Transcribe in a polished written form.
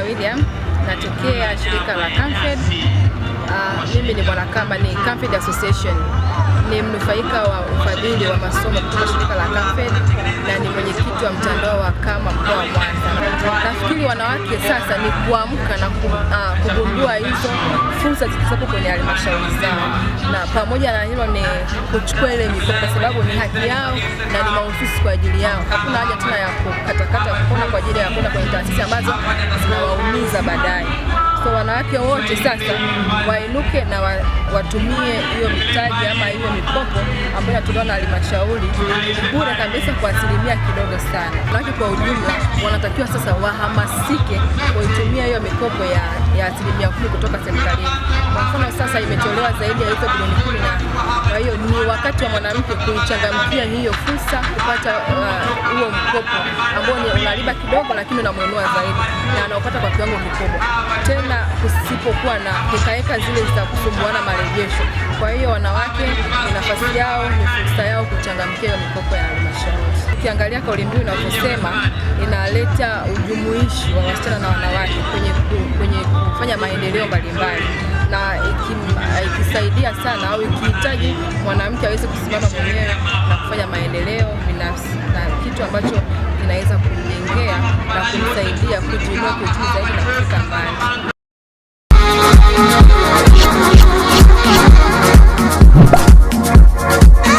William, natokea shirika la Camfed. Mimi ni mwanachama ni Camfed Association, ni mnufaika wa ufadhili wa masomo kutoka shirika la Camfed na ni mwenyekiti wa mtandao wa kama mkoa wa Mwanza. Nafikiri wanawake sasa ni kuamka na kugundua hizo fursa zilizopo kwenye halmashauri zao, na pamoja na hilo ni kuchukua ile mikopo kwa sababu ni haki yao na ni mahususi kwa ajili yao. Hakuna haja tena ya kukatakata mkono kwa ajili ya kwenda kwenye taasisi ambazo zinawaumiza baadaye. So wanawake wote sasa wainuke na watumie hiyo mitaji ama hiyo mikopo ambayo tunatoa na halmashauri bure kabisa kwa asilimia kidogo sana. Wanawake kwa ujumla wanatakiwa sasa wahamasike kuitumia hiyo mikopo ya asilimia 10 kutoka serikalini. Kwa mfano sasa imetolewa zaidi ya hizo bilioni 10, na kwa hiyo ni wakati wa mwanamke kuichangamkia hiyo fursa kupata huo mkopo ambao ni unalipa kidogo lakini unamuinua zaidi na anaopata kwa kiwango kikubwa. Tena kusipokuwa na hekaheka zile za kusumbuana marejesho. Kwa hiyo wanawake ni nafasi yao, ni fursa yao kuchangamkia mikopo ya halmashauri. Ukiangalia kauli mbiu inavyosema inaleta ujumuishi wa wasichana na wanawake kwenye kufanya maendeleo mbalimbali, na ikisaidia sana au ikihitaji mwanamke aweze kusimama mwenyewe na kufanya maendeleo binafsi, na kitu ambacho kinaweza kumjengea na kumsaidia kujiinua kiuchumi zaidi na kufika mbali.